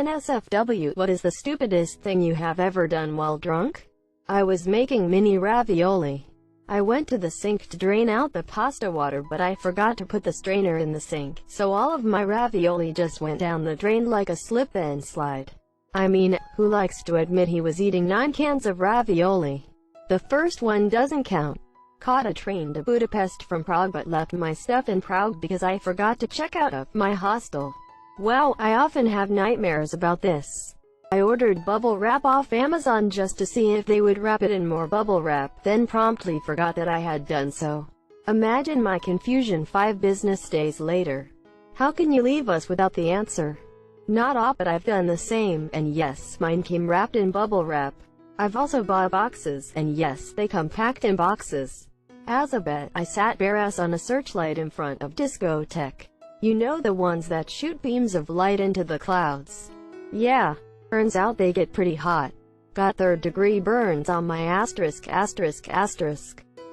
NSFW, what is the stupidest thing you have ever done while drunk? I was making mini ravioli. I went to the sink to drain out the pasta water, but I forgot to put the strainer in the sink, so all of my ravioli just went down the drain like a slip and slide. I mean, who likes to admit he was eating 9 cans of ravioli? The first one doesn't count. Caught a train to Budapest from Prague but left my stuff in Prague because I forgot to check out of my hostel. Wow, I often have nightmares about this. I ordered bubble wrap off Amazon just to see if they would wrap it in more bubble wrap, then promptly forgot that I had done so. Imagine my confusion 5 business days later. How can you leave us without the answer? Not all, but I've done the same, and yes, mine came wrapped in bubble wrap. I've also bought boxes, and yes, they come packed in boxes. As a bet, I sat bare-ass on a searchlight in front of discotheque. You know, the ones that shoot beams of light into the clouds. Yeah, turns out they get pretty hot. Got 3rd-degree burns on my asterisk.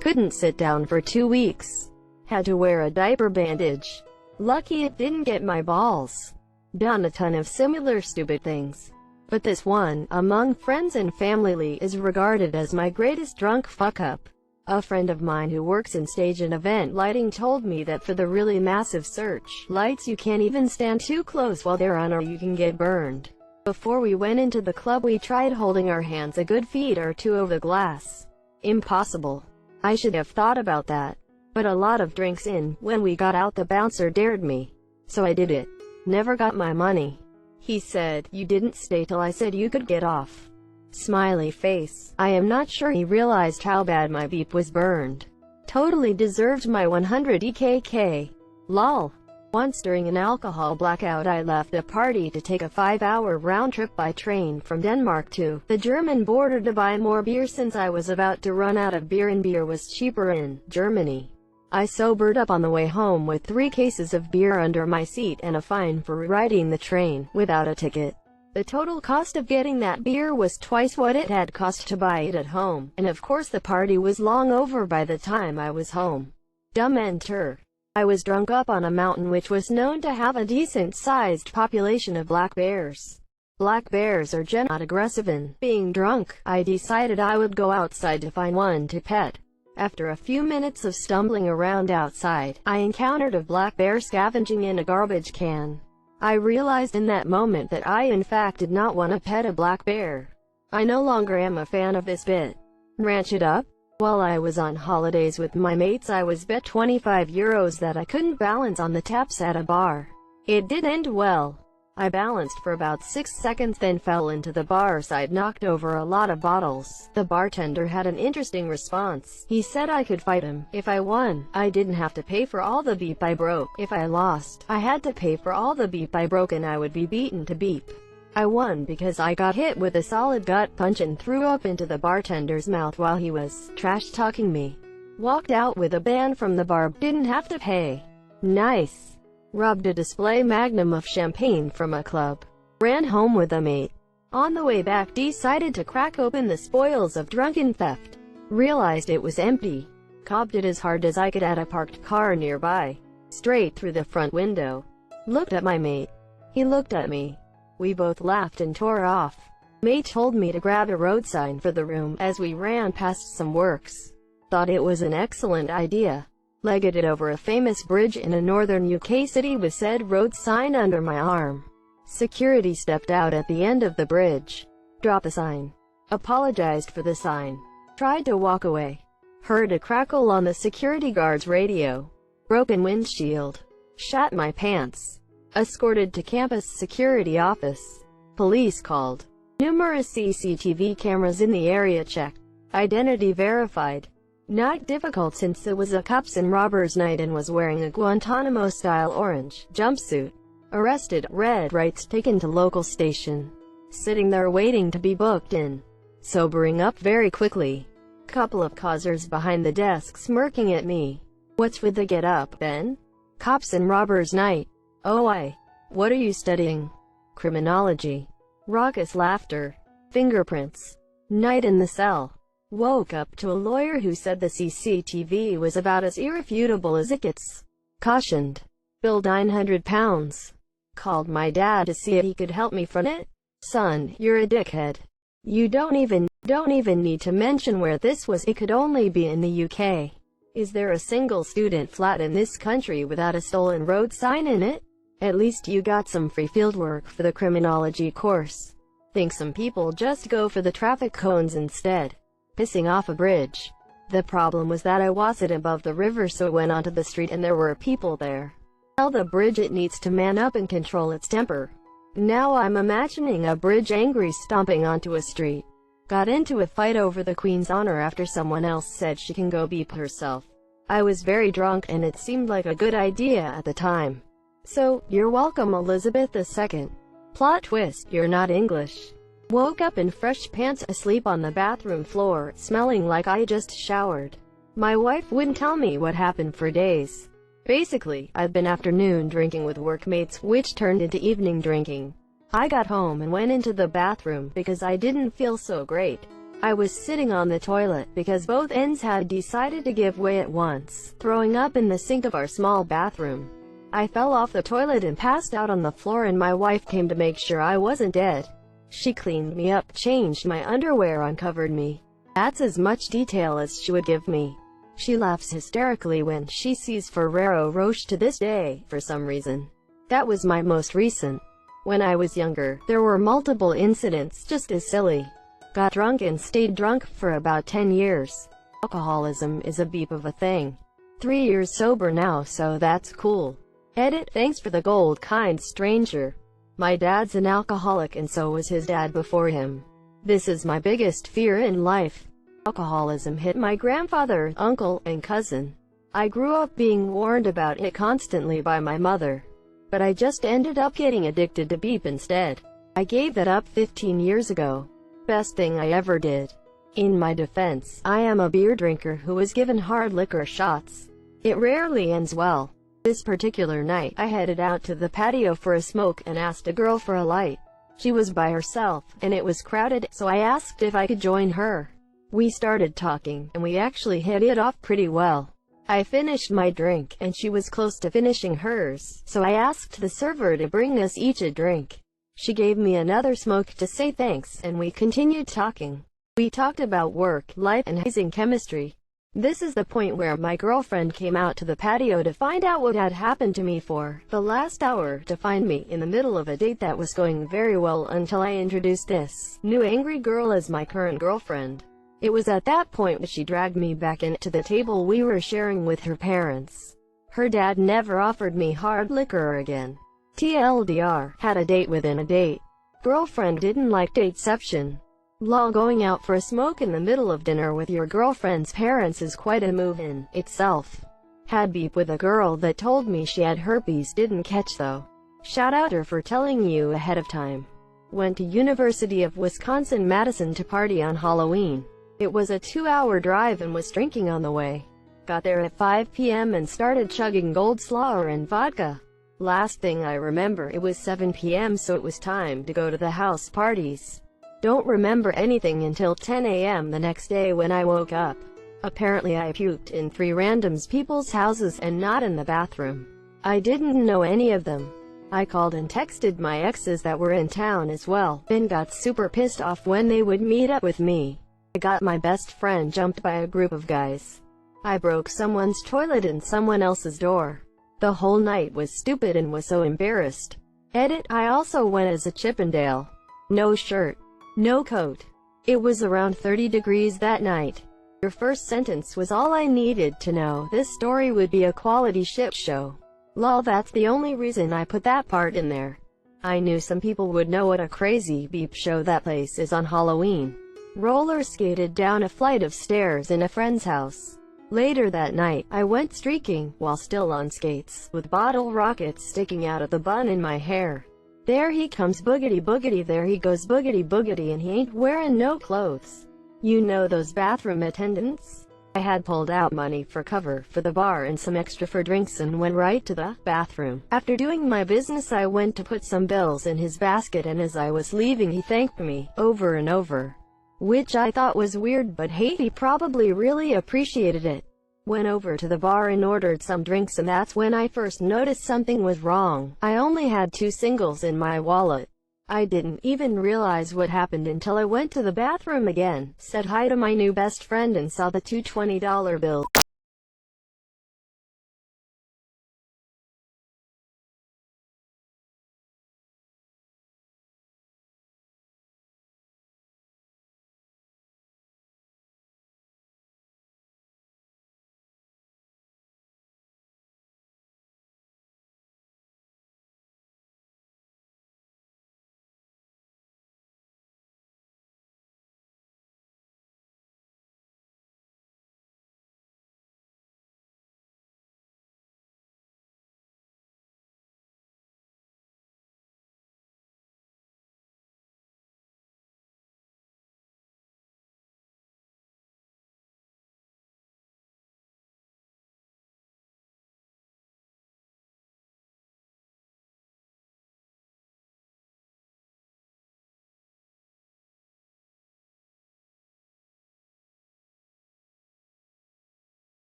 Couldn't sit down for 2 weeks. Had to wear a diaper bandage. Lucky it didn't get my balls. Done a ton of similar stupid things. But this one, among friends and family, is regarded as my greatest drunk fuck-up. A friend of mine who works in stage and event lighting told me that for the really massive search lights you can't even stand too close while they're on or you can get burned. Before we went into the club we tried holding our hands a good feet or 2 over the glass. Impossible. I should have thought about that. But a lot of drinks in, when we got out the bouncer dared me. So I did it. Never got my money. He said, "You didn't stay till I said you could get off." Smiley face. I am not sure he realized how bad my beep was burned. Totally deserved my 100 EKK. Lol. Once during an alcohol blackout I left a party to take a 5-hour round trip by train from Denmark to the German border to buy more beer since I was about to run out of beer and beer was cheaper in Germany. I sobered up on the way home with 3 cases of beer under my seat and a fine for riding the train without a ticket. The total cost of getting that beer was twice what it had cost to buy it at home, and of course the party was long over by the time I was home. Dumb enter. I was drunk up on a mountain which was known to have a decent-sized population of black bears. Black bears are generally not aggressive, and, being drunk, I decided I would go outside to find one to pet. After a few minutes of stumbling around outside, I encountered a black bear scavenging in a garbage can. I realized in that moment that I in fact did not want to pet a black bear. I no longer am a fan of this bit. Ranch it up? While I was on holidays with my mates I was bet €25 that I couldn't balance on the taps at a bar. It did end well. I balanced for about 6 seconds then fell into the bar side, knocked over a lot of bottles. The bartender had an interesting response. He said I could fight him. If I won, I didn't have to pay for all the beep I broke. If I lost, I had to pay for all the beep I broke and I would be beaten to beep. I won because I got hit with a solid gut punch and threw up into the bartender's mouth while he was trash-talking me. Walked out with a ban from the bar, didn't have to pay. Nice. Robbed a display magnum of champagne from a club. Ran home with a mate. On the way back decided to crack open the spoils of drunken theft. Realized it was empty. Cobbed it as hard as I could at a parked car nearby. Straight through the front window. Looked at my mate. He looked at me. We both laughed and tore off. Mate told me to grab a road sign for the room as we ran past some works. Thought it was an excellent idea. Legged it over a famous bridge in a northern UK city with said road sign under my arm. Security stepped out at the end of the bridge. Dropped the sign. Apologized for the sign. Tried to walk away. Heard a crackle on the security guard's radio. Broken windshield. Shat my pants. Escorted to campus security office. Police called. Numerous CCTV cameras in the area checked. Identity verified. Not difficult since it was a cops and robbers night and was wearing a Guantanamo-style orange jumpsuit. Arrested, red rights taken to local station. Sitting there waiting to be booked in. Sobering up very quickly. Couple of causers behind the desk smirking at me. What's with the get up, Ben? Cops and robbers night. Oh, what are you studying? Criminology. Raucous laughter. Fingerprints. Night in the cell. Woke up to a lawyer who said the CCTV was about as irrefutable as it gets. Cautioned. Billed £900. Called my dad to see if he could help me from it. Son, you're a dickhead. You don't even need to mention where this was. It could only be in the UK. Is there a single student flat in this country without a stolen road sign in it? At least you got some free fieldwork for the criminology course. Think some people just go for the traffic cones instead. Pissing off a bridge. The problem was that I wasn't above the river, so I went onto the street and there were people there. Tell the bridge it needs to man up and control its temper. Now I'm imagining a bridge angry stomping onto a street. Got into a fight over the Queen's honor after someone else said she can go beep herself. I was very drunk and it seemed like a good idea at the time. So, you're welcome, Elizabeth II. Plot twist, you're not English. Woke up in fresh pants, asleep on the bathroom floor, smelling like I just showered. My wife wouldn't tell me what happened for days. Basically, I'd been afternoon drinking with workmates, which turned into evening drinking. I got home and went into the bathroom because I didn't feel so great. I was sitting on the toilet because both ends had decided to give way at once, throwing up in the sink of our small bathroom. I fell off the toilet and passed out on the floor, and my wife came to make sure I wasn't dead. She cleaned me up, changed my underwear, uncovered me. That's as much detail as she would give me. She laughs hysterically when she sees Ferrero Rocher to this day, for some reason. That was my most recent. When I was younger, there were multiple incidents just as silly. Got drunk and stayed drunk for about 10 years. Alcoholism is a beep of a thing. 3 years sober now, so that's cool. Edit, thanks for the gold, kind stranger. My dad's an alcoholic and so was his dad before him. This is my biggest fear in life. Alcoholism hit my grandfather, uncle, and cousin. I grew up being warned about it constantly by my mother. But I just ended up getting addicted to beep instead. I gave that up 15 years ago. Best thing I ever did. In my defense, I am a beer drinker who was given hard liquor shots. It rarely ends well. This particular night, I headed out to the patio for a smoke and asked a girl for a light. She was by herself, and it was crowded, so I asked if I could join her. We started talking, and we actually hit it off pretty well. I finished my drink, and she was close to finishing hers, so I asked the server to bring us each a drink. She gave me another smoke to say thanks, and we continued talking. We talked about work, life, and hazing chemistry. This is the point where my girlfriend came out to the patio to find out what had happened to me for the last hour, to find me in the middle of a date that was going very well until I introduced this new angry girl as my current girlfriend. It was at that point that she dragged me back into the table we were sharing with her parents. Her dad never offered me hard liquor again. TLDR, had a date within a date. Girlfriend didn't like dateception. Lol, going out for a smoke in the middle of dinner with your girlfriend's parents is quite a move in itself. Had beef with a girl that told me she had herpes, didn't catch though. Shout out her for telling you ahead of time. Went to University of Wisconsin-Madison to party on Halloween. It was a 2-hour drive and was drinking on the way. Got there at 5 p.m. and started chugging Goldschlager and vodka. Last thing I remember, it was 7 p.m. so it was time to go to the house parties. Don't remember anything until 10 a.m. the next day when I woke up. Apparently I puked in 3 random people's houses and not in the bathroom. I didn't know any of them. I called and texted my exes that were in town as well, then got super pissed off when they would meet up with me. I got my best friend jumped by a group of guys. I broke someone's toilet in someone else's door. The whole night was stupid and was so embarrassed. Edit, I also went as a Chippendale. No shirt. No coat. It was around 30 degrees that night. Your first sentence was all I needed to know. This story would be a quality shit show. Lol, that's the only reason I put that part in there. I knew some people would know what a crazy beep show that place is on Halloween. Roller skated down a flight of stairs in a friend's house. Later that night, I went streaking, while still on skates, with bottle rockets sticking out of the bun in my hair. There he comes boogity boogity, there he goes boogity boogity, and he ain't wearing no clothes. You know those bathroom attendants? I had pulled out money for cover for the bar and some extra for drinks and went right to the bathroom. After doing my business I went to put some bills in his basket, and as I was leaving he thanked me, over and over. Which I thought was weird, but hey, he probably really appreciated it. Went over to the bar and ordered some drinks, and that's when I first noticed something was wrong. I only had 2 singles in my wallet. I didn't even realize what happened until I went to the bathroom again, said hi to my new best friend, and saw the $2 $20 bills.